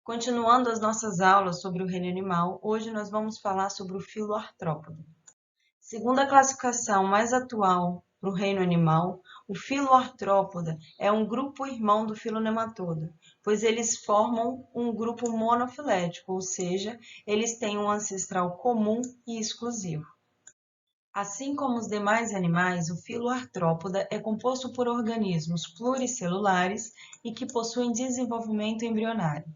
Continuando as nossas aulas sobre o reino animal, hoje nós vamos falar sobre o filo artrópode. Segundo a classificação mais atual para o reino animal, o filo artrópoda é um grupo irmão do filo nematoda, pois eles formam um grupo monofilético, ou seja, eles têm um ancestral comum e exclusivo. Assim como os demais animais, o filo artrópoda é composto por organismos pluricelulares e que possuem desenvolvimento embrionário.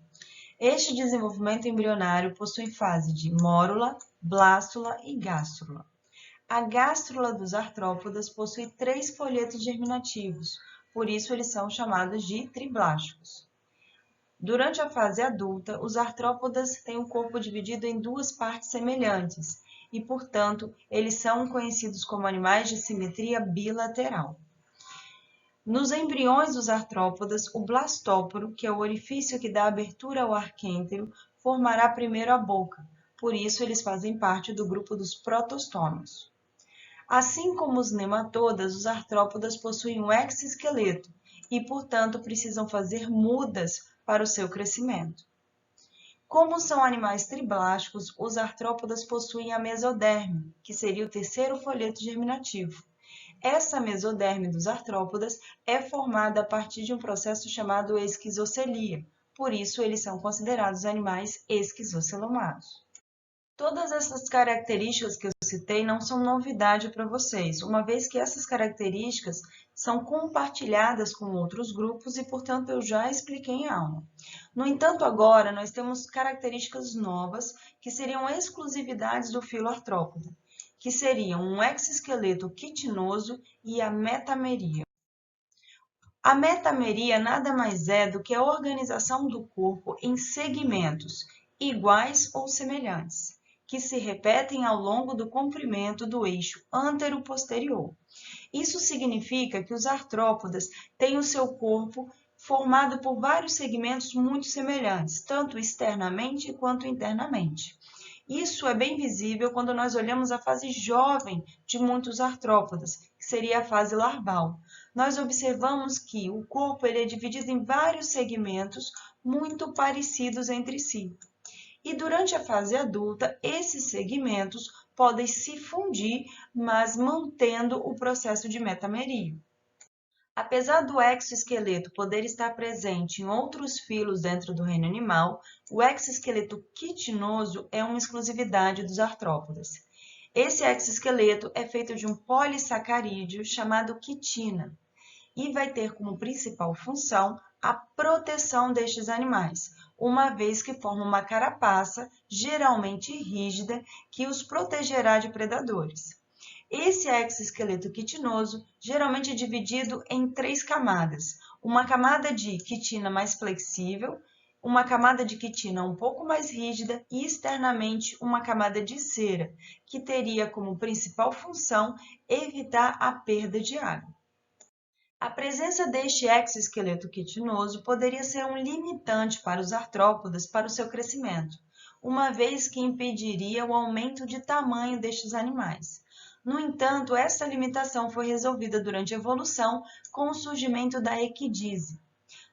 Este desenvolvimento embrionário possui fase de mórula, blástula e gástrula. A gástrula dos artrópodas possui 3 folhetos germinativos, por isso eles são chamados de triblásticos. Durante a fase adulta, os artrópodas têm o corpo dividido em 2 partes semelhantes e, portanto, eles são conhecidos como animais de simetria bilateral. Nos embriões dos artrópodas, o blastóporo, que é o orifício que dá abertura ao arquêntero, formará primeiro a boca, por isso eles fazem parte do grupo dos protostômios. Assim como os nematodas, os artrópodas possuem um exoesqueleto e, portanto, precisam fazer mudas para o seu crescimento. Como são animais triblásticos, os artrópodas possuem a mesoderme, que seria o terceiro folheto germinativo. Essa mesoderme dos artrópodas é formada a partir de um processo chamado esquizocelia, por isso eles são considerados animais esquizocelomados. Todas essas características que eu citei não são novidade para vocês, uma vez que essas características são compartilhadas com outros grupos e, portanto, eu já expliquei em aula. No entanto, agora nós temos características novas que seriam exclusividades do filo artrópode, que seriam um exoesqueleto quitinoso e a metameria. A metameria nada mais é do que a organização do corpo em segmentos iguais ou semelhantes, que se repetem ao longo do comprimento do eixo antero-posterior. Isso significa que os artrópodas têm o seu corpo formado por vários segmentos muito semelhantes, tanto externamente quanto internamente. Isso é bem visível quando nós olhamos a fase jovem de muitos artrópodas, que seria a fase larval. Nós observamos que o corpo ele é dividido em vários segmentos muito parecidos entre si. E durante a fase adulta, esses segmentos podem se fundir, mas mantendo o processo de metameria. Apesar do exoesqueleto poder estar presente em outros filos dentro do reino animal, o exoesqueleto quitinoso é uma exclusividade dos artrópodas. Esse exoesqueleto é feito de um polissacarídeo chamado quitina e vai ter como principal função a proteção destes animais, uma vez que forma uma carapaça, geralmente rígida, que os protegerá de predadores. Esse exoesqueleto quitinoso geralmente é dividido em 3 camadas. Uma camada de quitina mais flexível, uma camada de quitina um pouco mais rígida e externamente uma camada de cera, que teria como principal função evitar a perda de água. A presença deste exoesqueleto quitinoso poderia ser um limitante para os artrópodas para o seu crescimento, uma vez que impediria o aumento de tamanho destes animais. No entanto, essa limitação foi resolvida durante a evolução com o surgimento da equidise.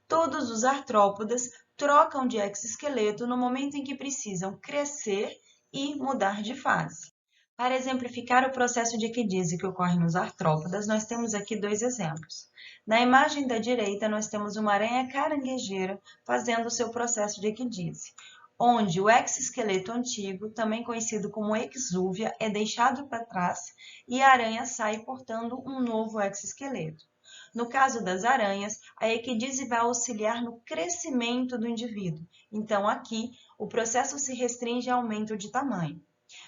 Todos os artrópodas trocam de exoesqueleto no momento em que precisam crescer e mudar de fase. Para exemplificar o processo de equidise que ocorre nos artrópodas, nós temos aqui 2 exemplos. Na imagem da direita, nós temos uma aranha caranguejeira fazendo o seu processo de equidise, onde o exoesqueleto antigo, também conhecido como exúvia, é deixado para trás e a aranha sai portando um novo exoesqueleto. No caso das aranhas, a equidise vai auxiliar no crescimento do indivíduo. Então, aqui, o processo se restringe ao aumento de tamanho.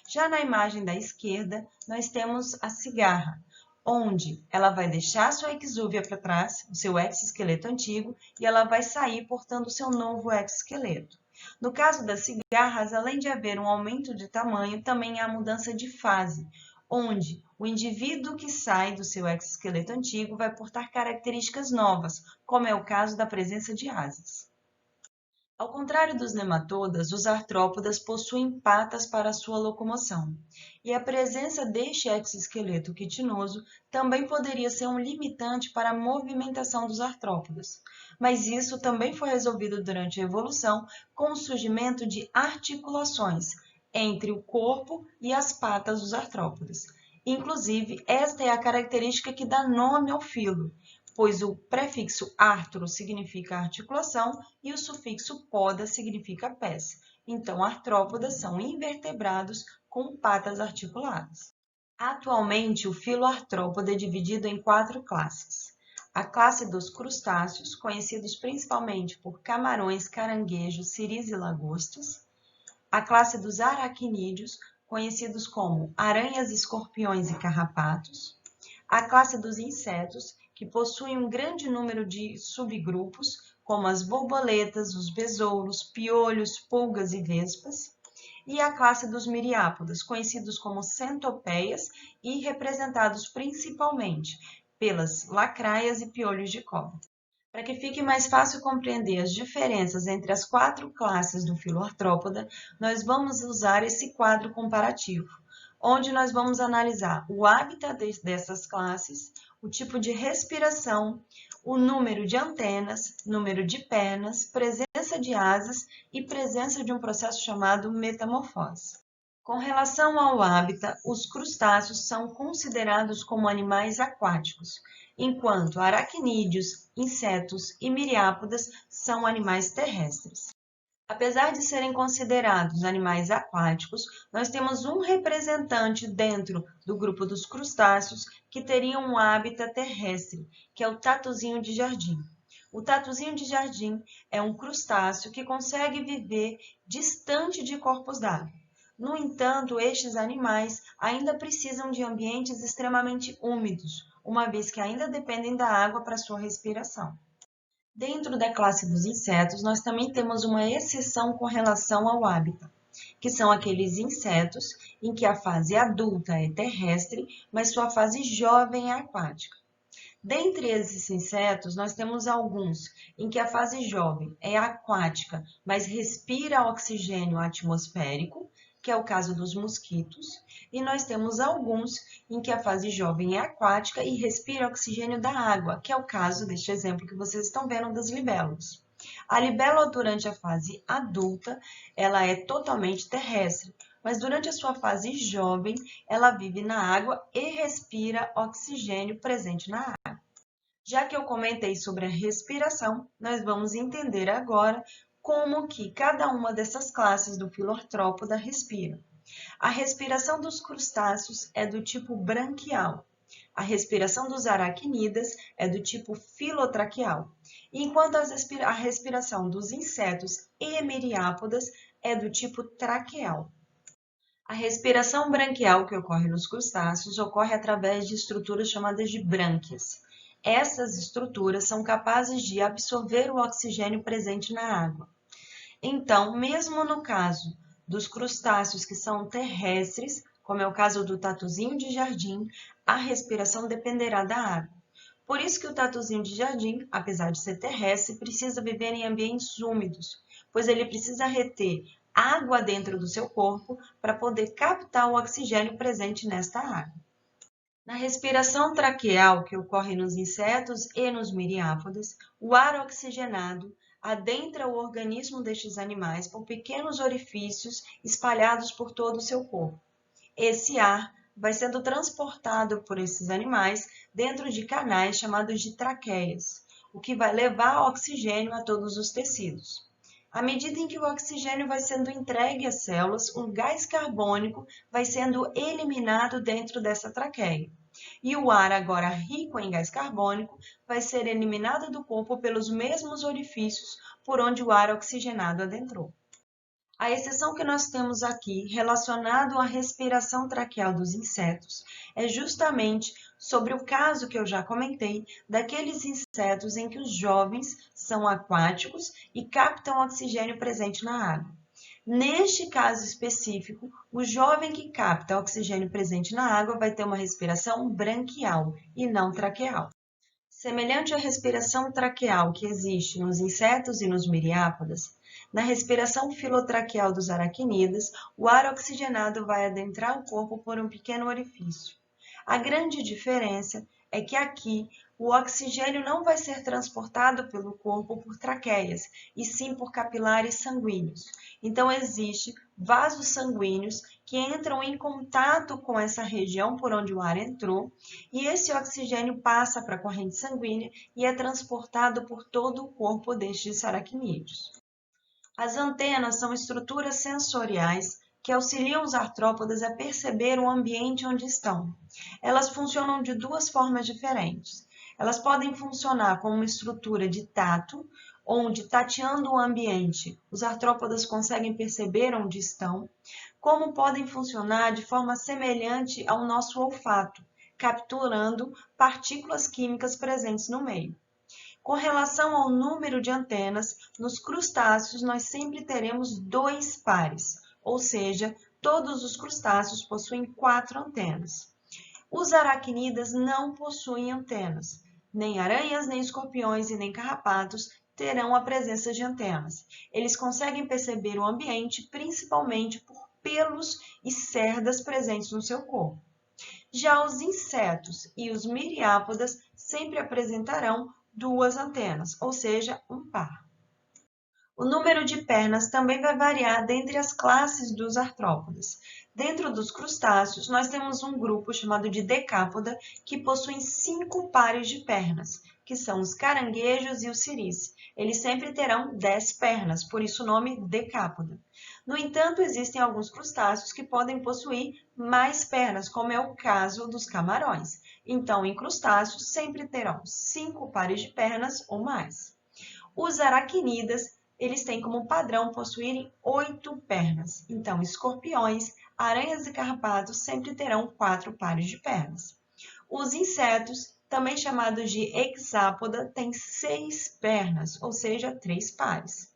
Já na imagem da esquerda, nós temos a cigarra, onde ela vai deixar sua exúvia para trás, o seu exoesqueleto antigo, e ela vai sair portando o seu novo exoesqueleto. No caso das cigarras, além de haver um aumento de tamanho, também há mudança de fase, onde o indivíduo que sai do seu exoesqueleto antigo vai portar características novas, como é o caso da presença de asas. Ao contrário dos nematodas, os artrópodas possuem patas para sua locomoção, e a presença deste exoesqueleto quitinoso também poderia ser um limitante para a movimentação dos artrópodas, mas isso também foi resolvido durante a evolução com o surgimento de articulações entre o corpo e as patas dos artrópodas. Inclusive, esta é a característica que dá nome ao filo, pois o prefixo artro significa articulação e o sufixo poda significa pés. Então, artrópodas são invertebrados com patas articuladas. Atualmente, o filo artrópode é dividido em 4 classes. A classe dos crustáceos, conhecidos principalmente por camarões, caranguejos, siris e lagostas. A classe dos aracnídeos, conhecidos como aranhas, escorpiões e carrapatos. A classe dos insetos, que possuem um grande número de subgrupos, como as borboletas, os besouros, piolhos, pulgas e vespas. E a classe dos miriápodas, conhecidos como centopeias e representados principalmente pelas lacraias e piolhos de cobra. Para que fique mais fácil compreender as diferenças entre as 4 classes do filo artrópoda, nós vamos usar esse quadro comparativo, onde nós vamos analisar o hábitat dessas classes, o tipo de respiração, o número de antenas, número de pernas, presença de asas e presença de um processo chamado metamorfose. Com relação ao hábitat, os crustáceos são considerados como animais aquáticos, enquanto aracnídeos, insetos e miriápodas são animais terrestres. Apesar de serem considerados animais aquáticos, nós temos um representante dentro do grupo dos crustáceos que teria um hábitat terrestre, que é o tatuzinho de jardim. O tatuzinho de jardim é um crustáceo que consegue viver distante de corpos d'água. No entanto, estes animais ainda precisam de ambientes extremamente úmidos, uma vez que ainda dependem da água para sua respiração. Dentro da classe dos insetos, nós também temos uma exceção com relação ao hábitat, que são aqueles insetos em que a fase adulta é terrestre, mas sua fase jovem é aquática. Dentre esses insetos, nós temos alguns em que a fase jovem é aquática, mas respira oxigênio atmosférico, que é o caso dos mosquitos, e nós temos alguns em que a fase jovem é aquática e respira oxigênio da água, que é o caso deste exemplo que vocês estão vendo das libélulas. A libélula, durante a fase adulta, ela é totalmente terrestre, mas durante a sua fase jovem, ela vive na água e respira oxigênio presente na água. Já que eu comentei sobre a respiração, nós vamos entender agora como que cada uma dessas classes do filo artrópoda respira. A respiração dos crustáceos é do tipo branquial. A respiração dos aracnídeos é do tipo filotraqueal, enquanto a respiração dos insetos e miriápodas é do tipo traqueal. A respiração branquial que ocorre nos crustáceos ocorre através de estruturas chamadas de brânquias. Essas estruturas são capazes de absorver o oxigênio presente na água. Então, mesmo no caso dos crustáceos que são terrestres, como é o caso do tatuzinho de jardim, a respiração dependerá da água. Por isso que o tatuzinho de jardim, apesar de ser terrestre, precisa viver em ambientes úmidos, pois ele precisa reter água dentro do seu corpo para poder captar o oxigênio presente nesta água. Na respiração traqueal, que ocorre nos insetos e nos miriápodas, o ar oxigenado adentra o organismo destes animais por pequenos orifícios espalhados por todo o seu corpo. Esse ar vai sendo transportado por esses animais dentro de canais chamados de traqueias, o que vai levar oxigênio a todos os tecidos. À medida em que o oxigênio vai sendo entregue às células, o gás carbônico vai sendo eliminado dentro dessa traqueia. E o ar, agora rico em gás carbônico, vai ser eliminado do corpo pelos mesmos orifícios por onde o ar oxigenado adentrou. A exceção que nós temos aqui, relacionado à respiração traqueal dos insetos, é justamente sobre o caso que eu já comentei, daqueles insetos em que os jovens são aquáticos e captam oxigênio presente na água. Neste caso específico, o jovem que capta oxigênio presente na água vai ter uma respiração branquial e não traqueal. Semelhante à respiração traqueal que existe nos insetos e nos miriápodas, na respiração filotraqueal dos aracnídeos, o ar oxigenado vai adentrar o corpo por um pequeno orifício. A grande diferença é que aqui o oxigênio não vai ser transportado pelo corpo por traqueias, e sim por capilares sanguíneos. Então, existem vasos sanguíneos que entram em contato com essa região por onde o ar entrou, e esse oxigênio passa para a corrente sanguínea e é transportado por todo o corpo destes aracnídeos. As antenas são estruturas sensoriais que auxiliam os artrópodes a perceber o ambiente onde estão. Elas funcionam de duas formas diferentes. Elas podem funcionar como uma estrutura de tato, onde, tateando o ambiente, os artrópodes conseguem perceber onde estão, como podem funcionar de forma semelhante ao nosso olfato, capturando partículas químicas presentes no meio. Com relação ao número de antenas, nos crustáceos nós sempre teremos 2 pares, ou seja, todos os crustáceos possuem 4 antenas. Os aracnídeos não possuem antenas. Nem aranhas, nem escorpiões e nem carrapatos terão a presença de antenas. Eles conseguem perceber o ambiente principalmente por pelos e cerdas presentes no seu corpo. Já os insetos e os miriápodas sempre apresentarão 2 antenas, ou seja, um par. O número de pernas também vai variar dentre as classes dos artrópodes. Dentro dos crustáceos, nós temos um grupo chamado de decápoda, que possuem 5 pares de pernas, que são os caranguejos e os siris. Eles sempre terão 10 pernas, por isso o nome decápoda. No entanto, existem alguns crustáceos que podem possuir mais pernas, como é o caso dos camarões. Então, em crustáceos, sempre terão 5 pares de pernas ou mais. Os aracnídeos, eles têm como padrão possuírem 8 pernas. Então, escorpiões, aranhas e carrapatos sempre terão 4 pares de pernas. Os insetos, também chamados de hexápoda, têm 6 pernas, ou seja, 3 pares.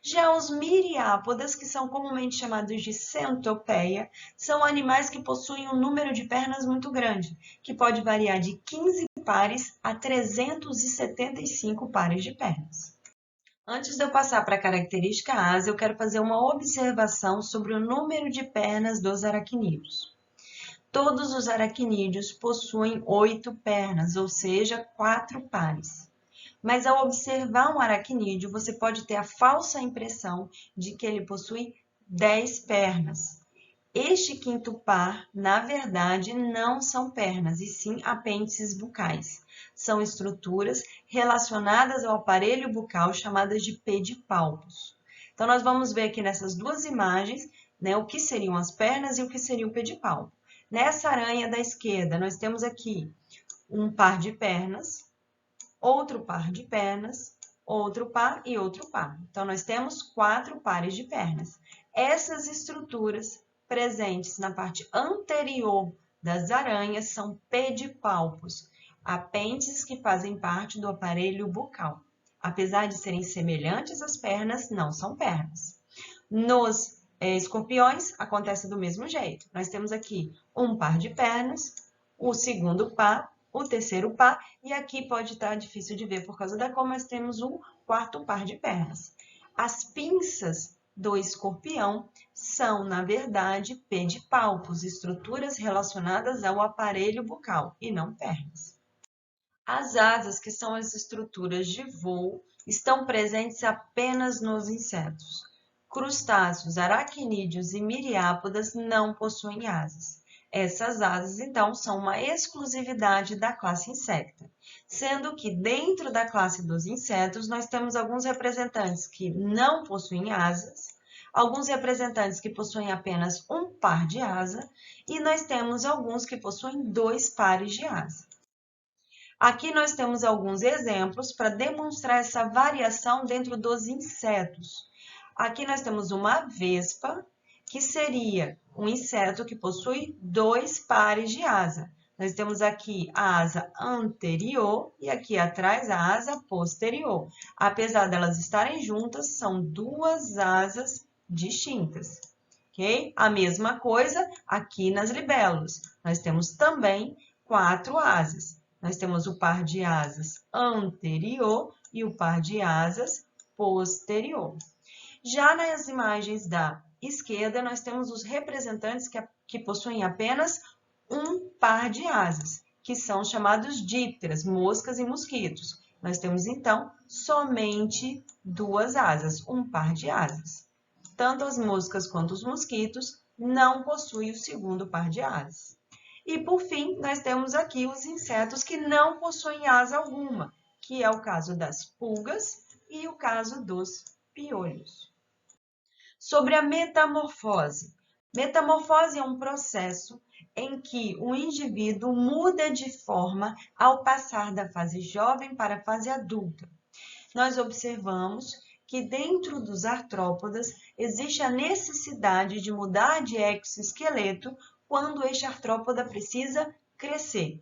Já os miriápodas, que são comumente chamados de centopeia, são animais que possuem um número de pernas muito grande, que pode variar de 15 pares a 375 pares de pernas. Antes de eu passar para a característica asa, eu quero fazer uma observação sobre o número de pernas dos aracnídeos. Todos os aracnídeos possuem 8 pernas, ou seja, 4 pares. Mas ao observar um aracnídeo, você pode ter a falsa impressão de que ele possui 10 pernas. Este quinto par, na verdade, não são pernas, e sim apêndices bucais. São estruturas relacionadas ao aparelho bucal chamadas de pedipalpos. Então, nós vamos ver aqui nessas duas imagens, né, o que seriam as pernas e o que seria o pedipalpo. Nessa aranha da esquerda, nós temos aqui um par de pernas, outro par de pernas, outro par e outro par. Então, nós temos 4 pares de pernas. Essas estruturas presentes na parte anterior das aranhas são pedipalpos, apêndices que fazem parte do aparelho bucal. Apesar de serem semelhantes às pernas, não são pernas. Nos escorpiões, acontece do mesmo jeito. Nós temos aqui um par de pernas, o segundo par, o terceiro par, e aqui pode estar difícil de ver por causa da cor, mas temos um quarto par de pernas. As pinças do escorpião são, na verdade, pedipalpos, estruturas relacionadas ao aparelho bucal, e não pernas. As asas, que são as estruturas de voo, estão presentes apenas nos insetos. Crustáceos, aracnídeos e miriápodas não possuem asas. Essas asas, então, são uma exclusividade da classe insecta, sendo que dentro da classe dos insetos nós temos alguns representantes que não possuem asas, alguns representantes que possuem apenas um par de asa e nós temos alguns que possuem 2 pares de asa. Aqui nós temos alguns exemplos para demonstrar essa variação dentro dos insetos. Aqui nós temos uma vespa, que seria um inseto que possui 2 pares de asa. Nós temos aqui a asa anterior e aqui atrás a asa posterior. Apesar delas estarem juntas, são 2 asas distintas. Ok? A mesma coisa aqui nas libélulas. Nós temos também 4 asas. Nós temos o par de asas anterior e o par de asas posterior. Já nas imagens da esquerda, nós temos os representantes que possuem apenas um par de asas, que são chamados dípteras, moscas e mosquitos. Nós temos, então, somente duas asas, um par de asas. Tanto as moscas quanto os mosquitos não possuem o segundo par de asas. E, por fim, nós temos aqui os insetos que não possuem asa alguma, que é o caso das pulgas e o caso dos piolhos. Sobre a metamorfose. Metamorfose é um processo em que o indivíduo muda de forma ao passar da fase jovem para a fase adulta. Nós observamos que dentro dos artrópodas existe a necessidade de mudar de exoesqueleto quando este artrópoda precisa crescer.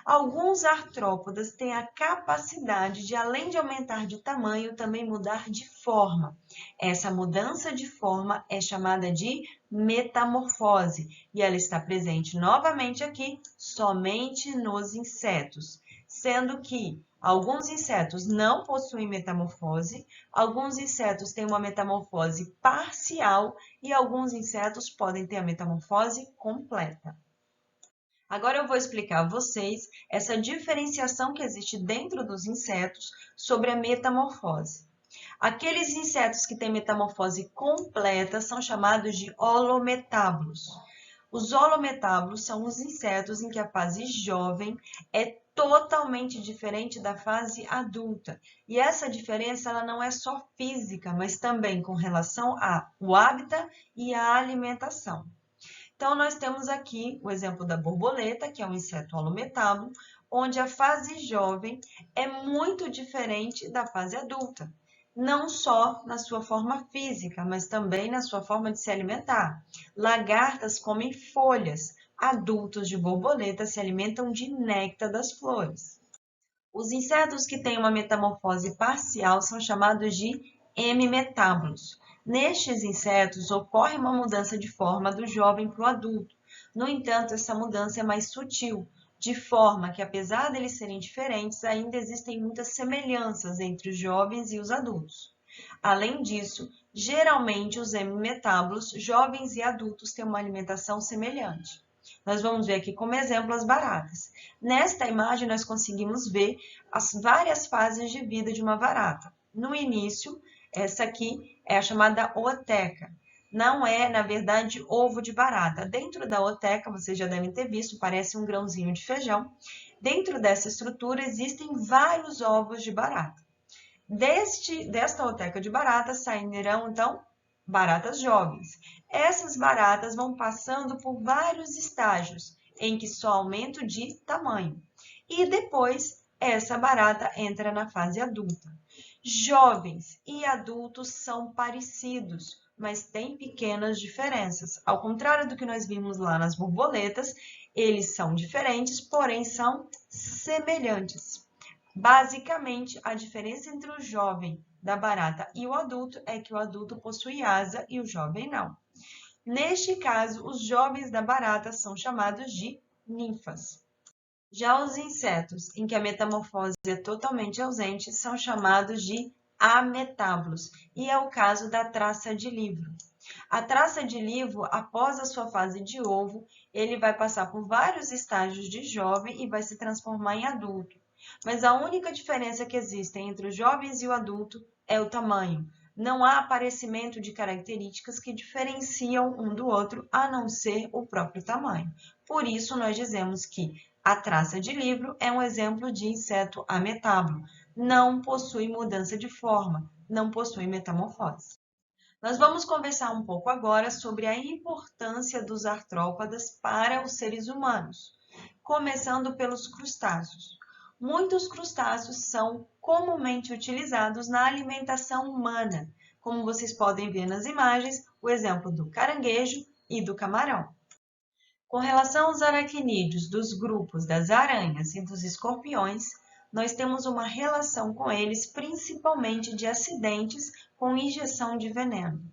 Alguns artrópodas têm a capacidade de, além de aumentar de tamanho, também mudar de forma. Essa mudança de forma é chamada de metamorfose e ela está presente novamente aqui somente nos insetos, sendo que alguns insetos não possuem metamorfose, alguns insetos têm uma metamorfose parcial e alguns insetos podem ter a metamorfose completa. Agora eu vou explicar a vocês essa diferenciação que existe dentro dos insetos sobre a metamorfose. Aqueles insetos que têm metamorfose completa são chamados de holometábulos. Os holometábulos são os insetos em que a fase jovem é totalmente diferente da fase adulta. E essa diferença ela não é só física, mas também com relação ao hábitat e à alimentação. Então, nós temos aqui o exemplo da borboleta, que é um inseto holometábulo, onde a fase jovem é muito diferente da fase adulta. Não só na sua forma física, mas também na sua forma de se alimentar. Lagartas comem folhas, adultos de borboleta se alimentam de néctar das flores. Os insetos que têm uma metamorfose parcial são chamados de hemimetábulos. Nestes insetos, ocorre uma mudança de forma do jovem para o adulto. No entanto, essa mudança é mais sutil, de forma que, apesar de eles serem diferentes, ainda existem muitas semelhanças entre os jovens e os adultos. Além disso, geralmente os hemimetábulos, jovens e adultos, têm uma alimentação semelhante. Nós vamos ver aqui como exemplo as baratas. Nesta imagem, nós conseguimos ver as várias fases de vida de uma barata. No início, essa aqui é a chamada ooteca. Não é, na verdade, ovo de barata. Dentro da ooteca, vocês já devem ter visto, parece um grãozinho de feijão. Dentro dessa estrutura existem vários ovos de barata. Desta ooteca de barata sairão, então, baratas jovens. Essas baratas vão passando por vários estágios, em que só aumento de tamanho. E depois, essa barata entra na fase adulta. Jovens e adultos são parecidos, mas têm pequenas diferenças. Ao contrário do que nós vimos lá nas borboletas, eles são diferentes, porém são semelhantes. Basicamente, a diferença entre o jovem da barata e o adulto é que o adulto possui asa e o jovem não. Neste caso, os jovens da barata são chamados de ninfas. Já os insetos, em que a metamorfose é totalmente ausente, são chamados de ametábulos, e é o caso da traça de livro. A traça de livro, após a sua fase de ovo, ele vai passar por vários estágios de jovem e vai se transformar em adulto. Mas a única diferença que existe entre os jovens e o adulto é o tamanho. Não há aparecimento de características que diferenciam um do outro, a não ser o próprio tamanho. Por isso, nós dizemos que a traça de livro é um exemplo de inseto ametábulo. Não possui mudança de forma, não possui metamorfose. Nós vamos conversar um pouco agora sobre a importância dos artrópodas para os seres humanos, começando pelos crustáceos. Muitos crustáceos são comumente utilizados na alimentação humana, como vocês podem ver nas imagens, o exemplo do caranguejo e do camarão. Com relação aos aracnídeos dos grupos das aranhas e dos escorpiões, nós temos uma relação com eles principalmente de acidentes com injeção de veneno.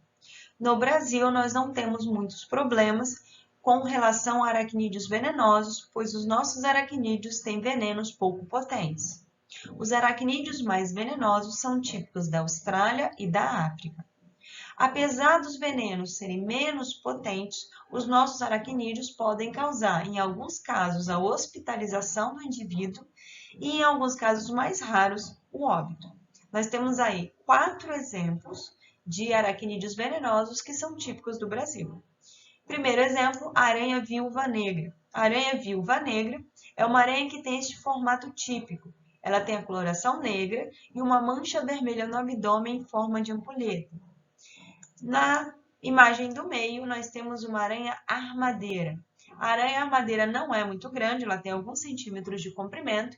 No Brasil, nós não temos muitos problemas com relação a aracnídeos venenosos, pois os nossos aracnídeos têm venenos pouco potentes. Os aracnídeos mais venenosos são típicos da Austrália e da África. Apesar dos venenos serem menos potentes, os nossos aracnídeos podem causar, em alguns casos, a hospitalização do indivíduo e, em alguns casos mais raros, o óbito. Nós temos aí 4 exemplos de aracnídeos venenosos que são típicos do Brasil. Primeiro exemplo, a aranha viúva negra. A aranha viúva negra é uma aranha que tem este formato típico. Ela tem a coloração negra e uma mancha vermelha no abdômen em forma de ampulheta. Na imagem do meio, nós temos uma aranha armadeira. A aranha armadeira não é muito grande, ela tem alguns centímetros de comprimento,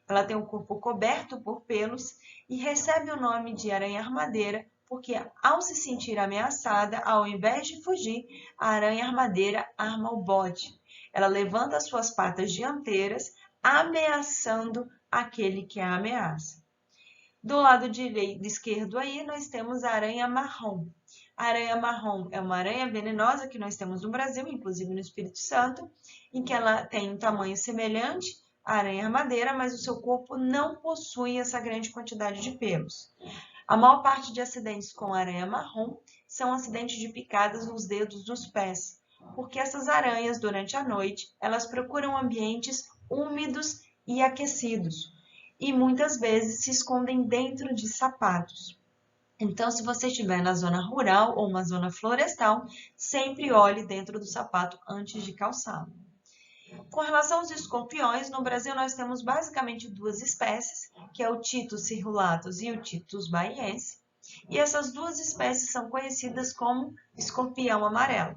ela tem o corpo coberto por pelos e recebe o nome de aranha armadeira porque, ao se sentir ameaçada, ao invés de fugir, a aranha armadeira arma o bote. Ela levanta suas patas dianteiras, ameaçando aquele que a ameaça. Do lado esquerdo aí, nós temos a aranha marrom. A aranha marrom é uma aranha venenosa que nós temos no Brasil, inclusive no Espírito Santo, em que ela tem um tamanho semelhante à aranha armadeira, mas o seu corpo não possui essa grande quantidade de pelos. A maior parte de acidentes com a aranha marrom são acidentes de picadas nos dedos dos pés, porque essas aranhas, durante a noite, elas procuram ambientes úmidos e aquecidos, e muitas vezes se escondem dentro de sapatos. Então, se você estiver na zona rural ou uma zona florestal, sempre olhe dentro do sapato antes de calçá-lo. Com relação aos escorpiões, no Brasil nós temos basicamente 2 espécies, que é o Titus cirrulatus e o Titus baiense, e essas 2 espécies são conhecidas como escorpião amarelo.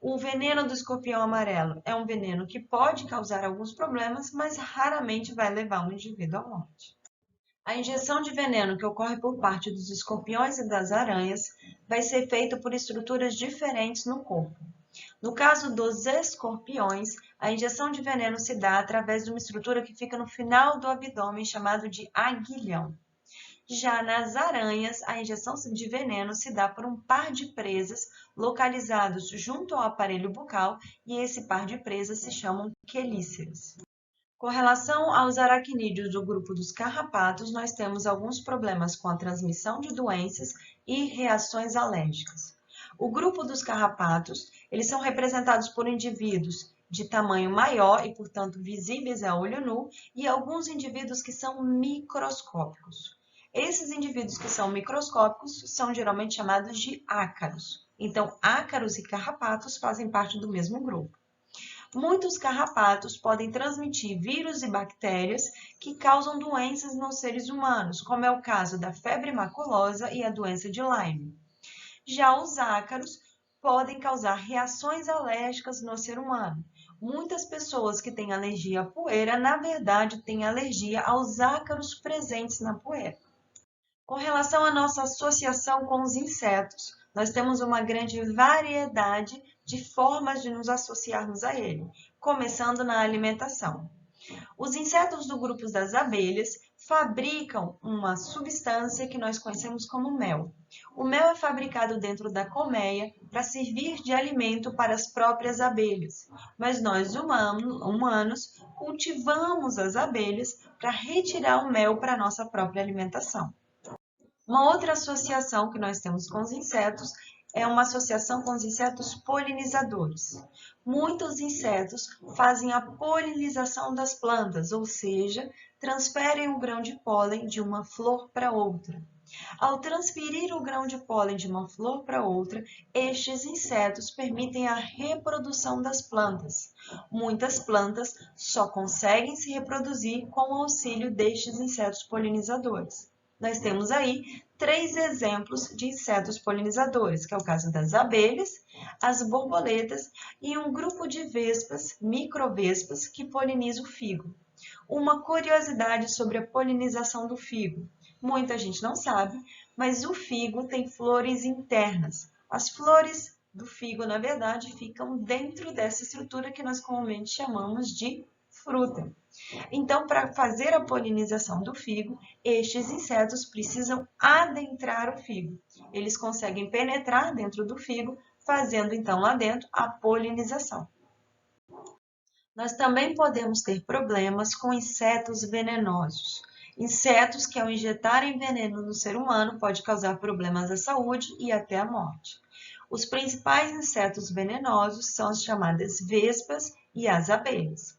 O veneno do escorpião amarelo é um veneno que pode causar alguns problemas, mas raramente vai levar um indivíduo à morte. A injeção de veneno que ocorre por parte dos escorpiões e das aranhas vai ser feita por estruturas diferentes no corpo. No caso dos escorpiões, a injeção de veneno se dá através de uma estrutura que fica no final do abdômen, chamado de aguilhão. Já nas aranhas, a injeção de veneno se dá por um par de presas localizados junto ao aparelho bucal e esse par de presas se chamam quelíceras. Com relação aos aracnídeos do grupo dos carrapatos, nós temos alguns problemas com a transmissão de doenças e reações alérgicas. O grupo dos carrapatos, eles são representados por indivíduos de tamanho maior e, portanto, visíveis a olho nu, e alguns indivíduos que são microscópicos. Esses indivíduos que são microscópicos são geralmente chamados de ácaros. Então, ácaros e carrapatos fazem parte do mesmo grupo. Muitos carrapatos podem transmitir vírus e bactérias que causam doenças nos seres humanos, como é o caso da febre maculosa e a doença de Lyme. Já os ácaros podem causar reações alérgicas no ser humano. Muitas pessoas que têm alergia à poeira, na verdade, têm alergia aos ácaros presentes na poeira. Com relação à nossa associação com os insetos, nós temos uma grande variedade de formas de nos associarmos a ele, começando na alimentação. Os insetos do grupo das abelhas fabricam uma substância que nós conhecemos como mel. O mel é fabricado dentro da colmeia para servir de alimento para as próprias abelhas, mas nós humanos cultivamos as abelhas para retirar o mel para a nossa própria alimentação. Uma outra associação que nós temos com os insetos é uma associação com os insetos polinizadores. Muitos insetos fazem a polinização das plantas, ou seja, transferem o grão de pólen de uma flor para outra. Ao transferir o grão de pólen de uma flor para outra, estes insetos permitem a reprodução das plantas. Muitas plantas só conseguem se reproduzir com o auxílio destes insetos polinizadores. Nós temos aí 3 exemplos de insetos polinizadores, que é o caso das abelhas, as borboletas e um grupo de vespas, microvespas, que poliniza o figo. Uma curiosidade sobre a polinização do figo. Muita gente não sabe, mas o figo tem flores internas. As flores do figo, na verdade, ficam dentro dessa estrutura que nós comumente chamamos de fruta. Então, para fazer a polinização do figo, estes insetos precisam adentrar o figo. Eles conseguem penetrar dentro do figo, fazendo então lá dentro a polinização. Nós também podemos ter problemas com insetos venenosos. Insetos que, ao injetarem veneno no ser humano, pode causar problemas à saúde e até à morte. Os principais insetos venenosos são as chamadas vespas e as abelhas.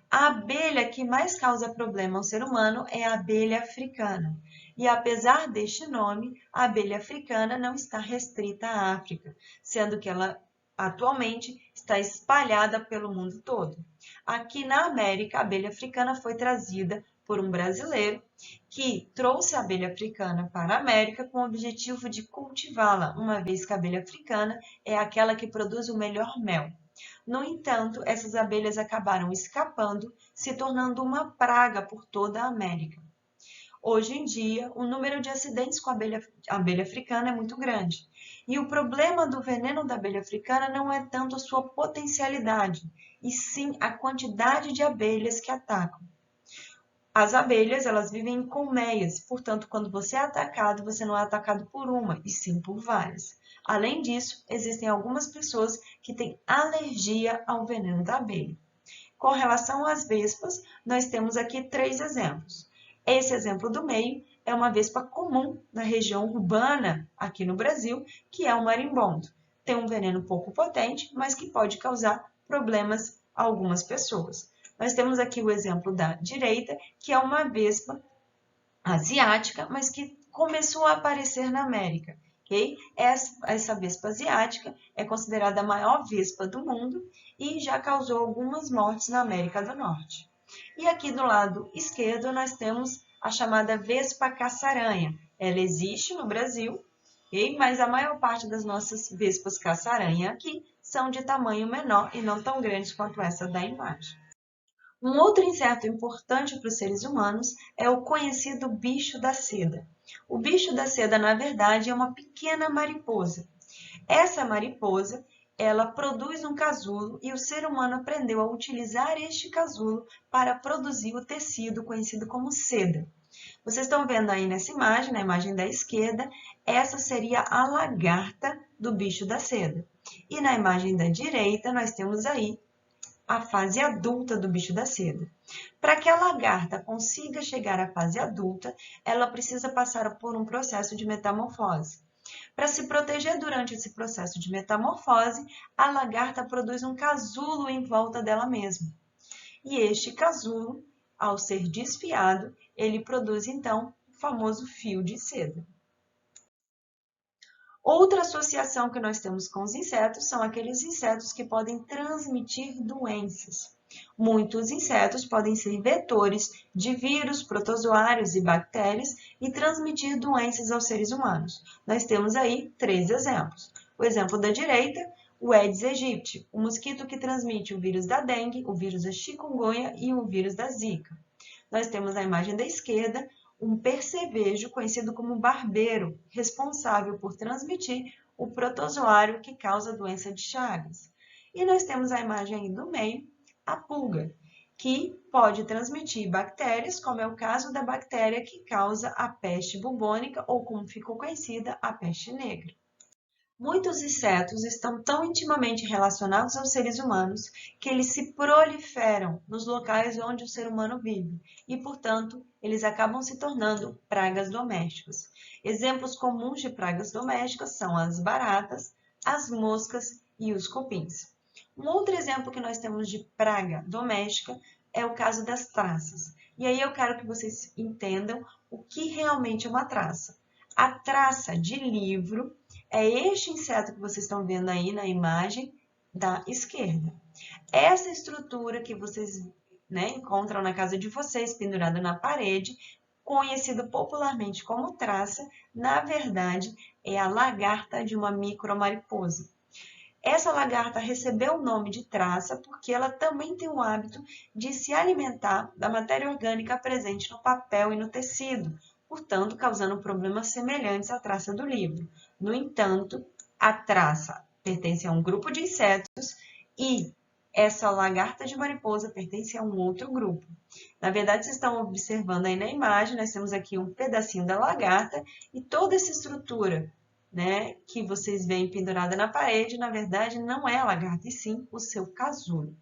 A abelha que mais causa problema ao ser humano é a abelha africana. E apesar deste nome, a abelha africana não está restrita à África, sendo que ela atualmente está espalhada pelo mundo todo. Aqui na América, a abelha africana foi trazida por um brasileiro que trouxe a abelha africana para a América com o objetivo de cultivá-la, uma vez que a abelha africana é aquela que produz o melhor mel. No entanto, essas abelhas acabaram escapando, se tornando uma praga por toda a América. Hoje em dia, o número de acidentes com a abelha africana é muito grande. E o problema do veneno da abelha africana não é tanto a sua potencialidade, e sim a quantidade de abelhas que atacam. As abelhas, elas vivem em colmeias, portanto, quando você é atacado, você não é atacado por uma, e sim por várias. Além disso, existem algumas pessoas que têm alergia ao veneno da abelha. Com relação às vespas, nós temos aqui 3 exemplos. Esse exemplo do meio é uma vespa comum na região urbana aqui no Brasil, que é o marimbondo. Tem um veneno pouco potente, mas que pode causar problemas a algumas pessoas. Nós temos aqui o exemplo da direita, que é uma vespa asiática, mas que começou a aparecer na América. Okay? Essa vespa asiática é considerada a maior vespa do mundo e já causou algumas mortes na América do Norte. E aqui do lado esquerdo nós temos a chamada vespa caça-aranha. Ela existe no Brasil, okay? Mas a maior parte das nossas vespas caça-aranha aqui são de tamanho menor e não tão grandes quanto essa da imagem. Um outro inseto importante para os seres humanos é o conhecido bicho da seda. O bicho da seda, na verdade, é uma pequena mariposa. Essa mariposa, ela produz um casulo e o ser humano aprendeu a utilizar este casulo para produzir o tecido conhecido como seda. Vocês estão vendo aí nessa imagem, na imagem da esquerda, essa seria a lagarta do bicho da seda. E na imagem da direita, nós temos aí a fase adulta do bicho da seda. Para que a lagarta consiga chegar à fase adulta, ela precisa passar por um processo de metamorfose. Para se proteger durante esse processo de metamorfose, a lagarta produz um casulo em volta dela mesma. E este casulo, ao ser desfiado, ele produz então o famoso fio de seda. Outra associação que nós temos com os insetos são aqueles insetos que podem transmitir doenças. Muitos insetos podem ser vetores de vírus, protozoários e bactérias e transmitir doenças aos seres humanos. Nós temos aí 3 exemplos. O exemplo da direita, o Aedes aegypti, o mosquito que transmite o vírus da dengue, o vírus da chikungunya e o vírus da zika. Nós temos na imagem da esquerda um percevejo conhecido como barbeiro, responsável por transmitir o protozoário que causa a doença de Chagas. E nós temos a imagem aí do meio, a pulga, que pode transmitir bactérias, como é o caso da bactéria que causa a peste bubônica, ou como ficou conhecida, a peste negra. Muitos insetos estão tão intimamente relacionados aos seres humanos que eles se proliferam nos locais onde o ser humano vive e, portanto, eles acabam se tornando pragas domésticas. Exemplos comuns de pragas domésticas são as baratas, as moscas e os cupins. Um outro exemplo que nós temos de praga doméstica é o caso das traças. E aí eu quero que vocês entendam o que realmente é uma traça. A traça de livro é este inseto que vocês estão vendo aí na imagem da esquerda. Essa estrutura que vocês encontram na casa de vocês, pendurada na parede, conhecido popularmente como traça, na verdade é a lagarta de uma micromariposa. Essa lagarta recebeu o nome de traça porque ela também tem o hábito de se alimentar da matéria orgânica presente no papel e no tecido, portanto, causando problemas semelhantes à traça do livro. No entanto, a traça pertence a um grupo de insetos e essa lagarta de mariposa pertence a um outro grupo. Na verdade, vocês estão observando aí na imagem, nós temos aqui um pedacinho da lagarta e toda essa estrutura né, que vocês veem pendurada na parede, na verdade não é a lagarta, e sim o seu casulo.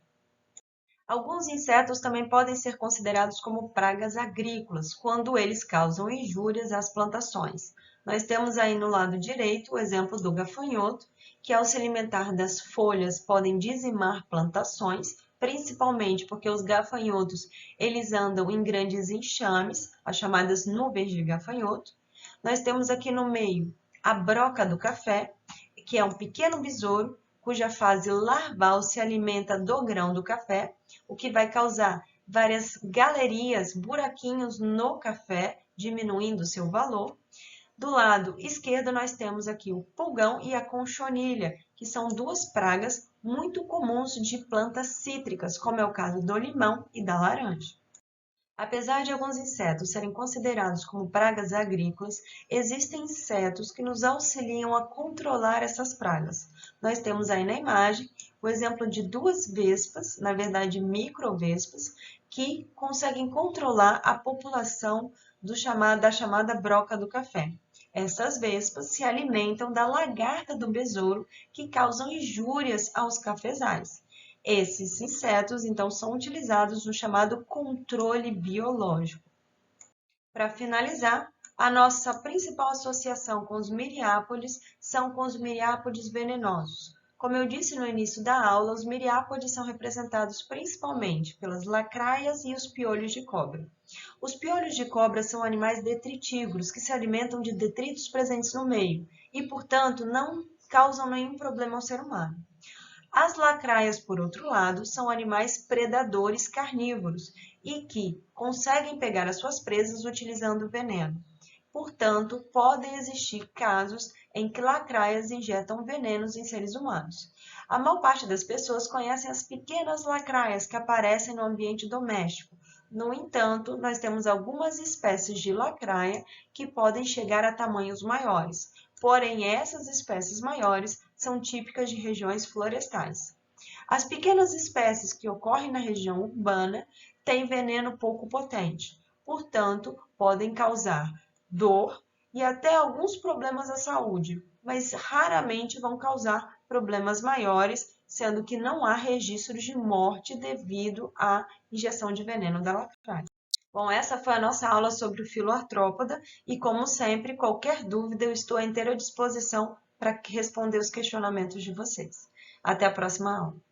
Alguns insetos também podem ser considerados como pragas agrícolas, quando eles causam injúrias às plantações. Nós temos aí no lado direito o exemplo do gafanhoto, que ao se alimentar das folhas podem dizimar plantações, principalmente porque os gafanhotos eles andam em grandes enxames, as chamadas nuvens de gafanhoto. Nós temos aqui no meio a broca do café, que é um pequeno besouro cuja fase larval se alimenta do grão do café, o que vai causar várias galerias, buraquinhos no café, diminuindo seu valor. Do lado esquerdo, nós temos aqui o pulgão e a conchonilha, que são duas pragas muito comuns de plantas cítricas, como é o caso do limão e da laranja. Apesar de alguns insetos serem considerados como pragas agrícolas, existem insetos que nos auxiliam a controlar essas pragas. Nós temos aí na imagem o exemplo de duas vespas, na verdade microvespas, que conseguem controlar a população da chamada broca do café. Essas vespas se alimentam da lagarta do besouro, que causam injúrias aos cafezais. Esses insetos, então, são utilizados no chamado controle biológico. Para finalizar, a nossa principal associação com os miriápodes são com os miriápodes venenosos. Como eu disse no início da aula, os miriápodes são representados principalmente pelas lacraias e os piolhos de cobra. Os piolhos de cobra são animais detritívoros que se alimentam de detritos presentes no meio e, portanto, não causam nenhum problema ao ser humano. As lacraias, por outro lado, são animais predadores carnívoros e que conseguem pegar as suas presas utilizando veneno. Portanto, podem existir casos em que lacraias injetam venenos em seres humanos. A maior parte das pessoas conhecem as pequenas lacraias que aparecem no ambiente doméstico. No entanto, nós temos algumas espécies de lacraia que podem chegar a tamanhos maiores. Porém, essas espécies maiores são típicas de regiões florestais. As pequenas espécies que ocorrem na região urbana têm veneno pouco potente, portanto, podem causar dor e até alguns problemas à saúde, mas raramente vão causar problemas maiores, sendo que não há registros de morte devido à injeção de veneno da lacraia. Bom, essa foi a nossa aula sobre o filoartrópoda e, como sempre, qualquer dúvida eu estou à inteira disposição para responder os questionamentos de vocês. Até a próxima aula.